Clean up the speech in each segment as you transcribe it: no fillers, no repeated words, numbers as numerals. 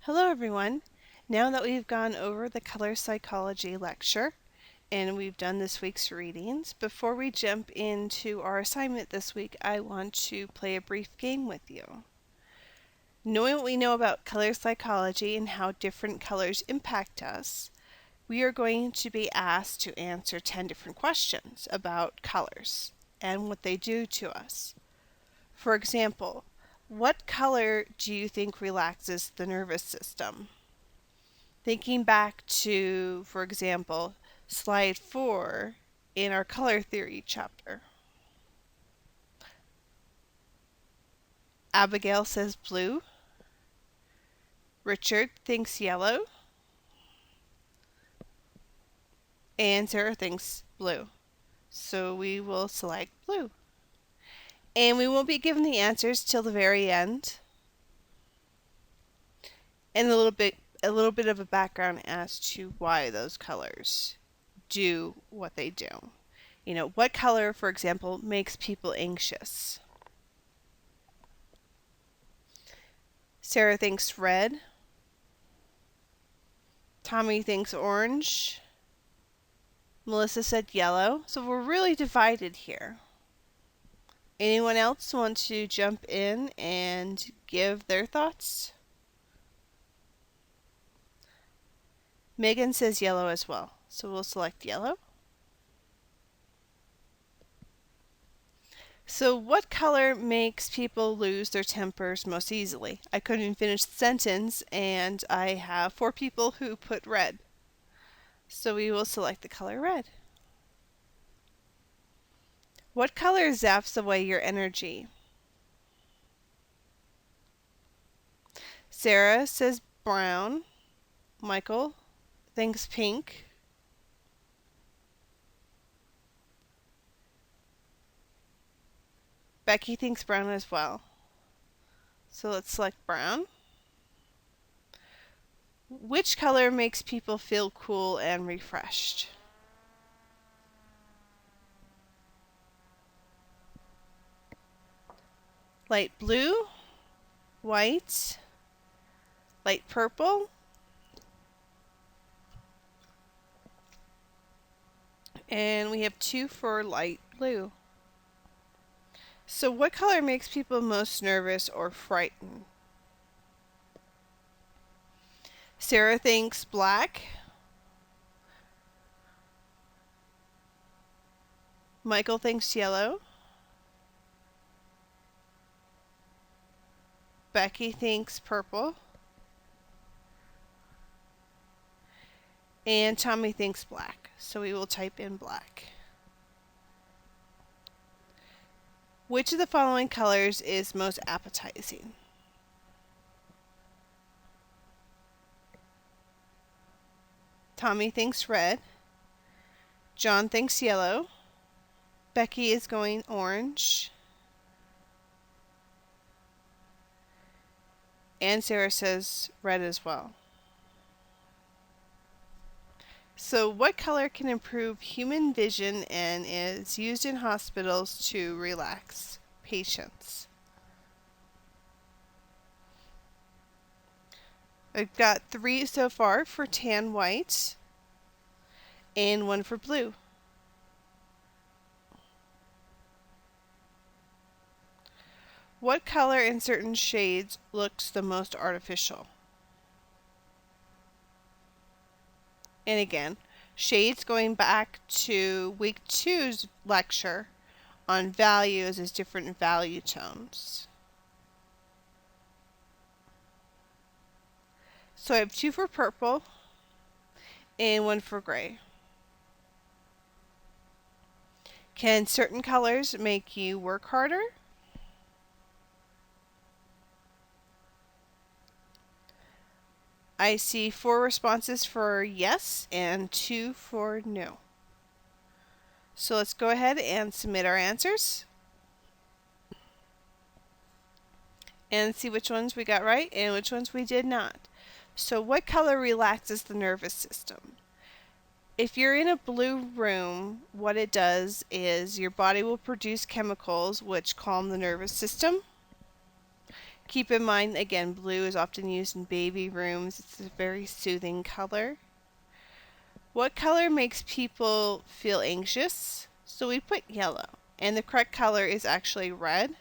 Hello everyone. Now that we've gone over the color psychology lecture and we've done this week's readings, before we jump into our assignment this week, I want to play a brief game with you. Knowing what we know about color psychology and how different colors impact us, we are going to be asked to answer 10 different questions about colors and what they do to us. For example, what color do you think relaxes the nervous system? Thinking back to, for example, slide 4 in our color theory chapter. Abigail says blue. Richard thinks yellow. And Sarah thinks blue. So we will select blue. And we won't be given the answers till the very end. And a little bit of a background as to why those colors do what they do. What color, for example, makes people anxious? Sarah thinks red. Tommy thinks orange. Melissa said yellow. So we're really divided here. Anyone else want to jump in and give their thoughts? Megan says yellow as well. So we'll select yellow. So what color makes people lose their tempers most easily? I couldn't finish the sentence and I have 4 people who put red. So we will select the color red. What color zaps away your energy? Sarah says brown. Michael thinks pink. Becky thinks brown as well. So let's select brown. Which color makes people feel cool and refreshed? Light blue, white, light purple, and we have 2 for light blue. So what color makes people most nervous or frightened? Sarah thinks black. Michael thinks yellow. Becky thinks purple. And Tommy thinks black. So we will type in black. Which of the following colors is most appetizing? Tommy thinks red. John thinks yellow. Becky is going orange. And Sarah says red as well. So what color can improve human vision and is used in hospitals to relax patients? I've got 3 so far for tan white and 1 for blue. What color in certain shades looks the most artificial? And again, shades going back to week 2's lecture on values as different value tones. So I have 2 for purple and 1 for gray. Can certain colors make you work harder? I see 4 responses for yes and 2 for no. So let's go ahead and submit our answers and see which ones we got right and which ones we did not. So what color relaxes the nervous system? If you're in a blue room, what it does is your body will produce chemicals which calm the nervous system. Keep in mind, again, blue is often used in baby rooms. It's a very soothing color. What color makes people feel anxious? So we put yellow, and the correct color is actually red.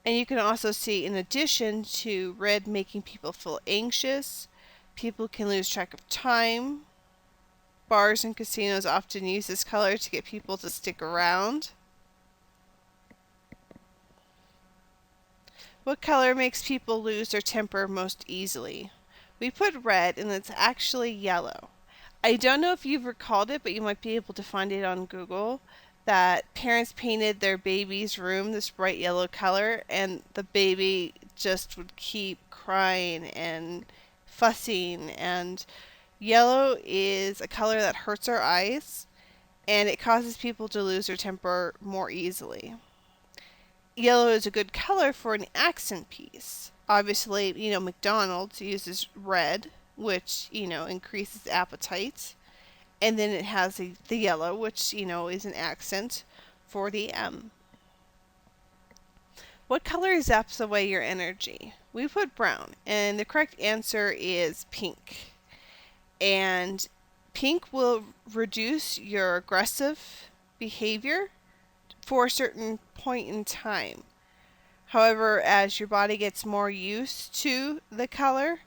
And you can also see, in addition to red making people feel anxious, people can lose track of time. Bars and casinos often use this color to get people to stick around. What color makes people lose their temper most easily? We put red, and it's actually yellow. I don't know if you've recalled it, but you might be able to find it on Google, that parents painted their baby's room this bright yellow color, and the baby just would keep crying and fussing. And yellow is a color that hurts our eyes, and it causes people to lose their temper more easily. Yellow is a good color for an accent piece. Obviously, McDonald's uses red, which, increases appetite. And then it has the yellow, which, is an accent for the M. What color zaps away your energy? We put brown, and the correct answer is pink. And pink will reduce your aggressive behavior for a certain point in time. However, as your body gets more used to the color,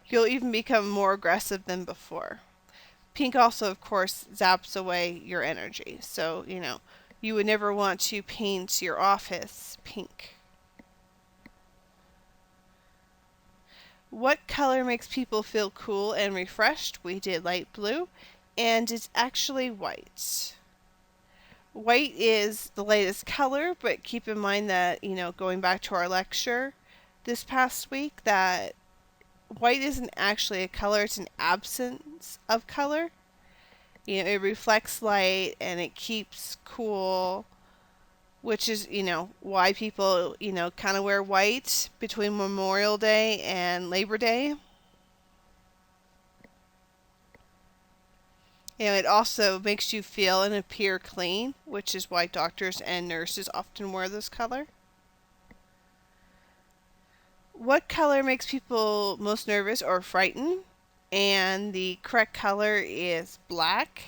you'll even become more aggressive than before. Pink also, of course, zaps away your energy. So, you would never want to paint your office pink. What color makes people feel cool and refreshed? We did light blue, and it's actually white. White is the lightest color, but keep in mind that, going back to our lecture this past week, that white isn't actually a color, it's an absence of color. It reflects light and it keeps cool, which is, why people, kind of wear white between Memorial Day and Labor Day. It also makes you feel and appear clean, which is why doctors and nurses often wear this color. What color makes people most nervous or frightened? And the correct color is black.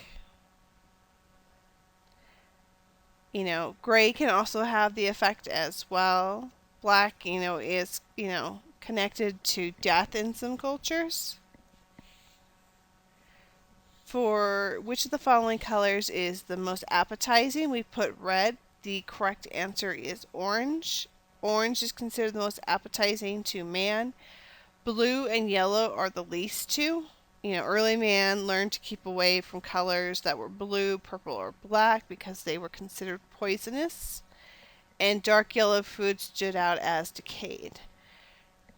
Gray can also have the effect as well. Black, is, connected to death in some cultures. For which of the following colors is the most appetizing? We put red. The correct answer is orange. Orange is considered the most appetizing to man. Blue and yellow are the least to. Early man learned to keep away from colors that were blue, purple, or black because they were considered poisonous. And dark yellow food stood out as decayed.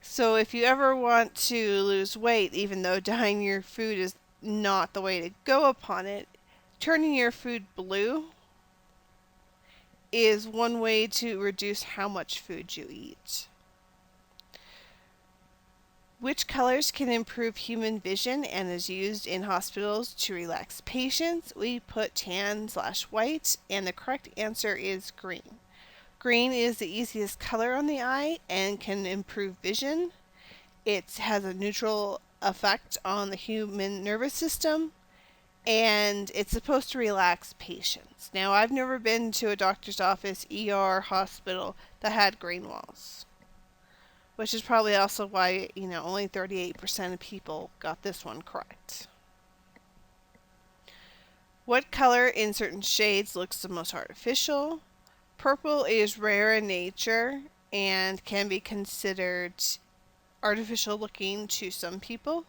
So if you ever want to lose weight, even though dyeing your food is not the way to go upon it, turning your food blue is one way to reduce how much food you eat. Which colors can improve human vision and is used in hospitals to relax patients? We put tan/white, and the correct answer is green. Green is the easiest color on the eye and can improve vision. It has a neutral effect on the human nervous system, and it's supposed to relax patients. Now, I've never been to a doctor's office, ER, hospital that had green walls, which is probably also why, only 38% of people got this one correct. What color in certain shades looks the most artificial? Purple is rare in nature and can be considered artificial looking to some people.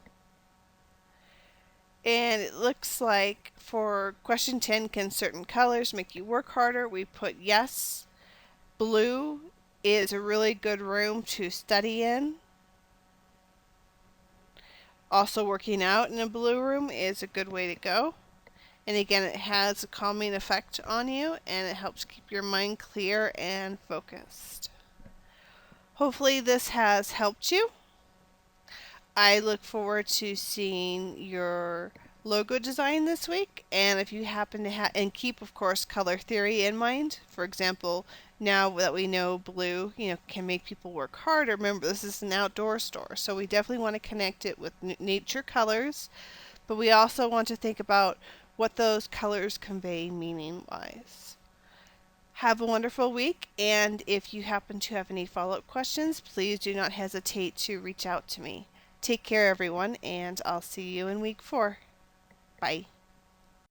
And it looks like for question 10, can certain colors make you work harder? We put yes. Blue is a really good room to study in. Also, working out in a blue room is a good way to go. And again, it has a calming effect on you, and it helps keep your mind clear and focused. Hopefully this has helped you. I look forward to seeing your logo design this week, and if you happen to and keep, of course, color theory in mind. For example, Now that we know blue, can make people work harder, remember this is an outdoor store, so we definitely want to connect it with nature colors, but we also want to think about what those colors convey meaning wise. Have a wonderful week, and if you happen to have any follow-up questions, please do not hesitate to reach out to me. Take care, everyone, and I'll see you in week 4. Bye.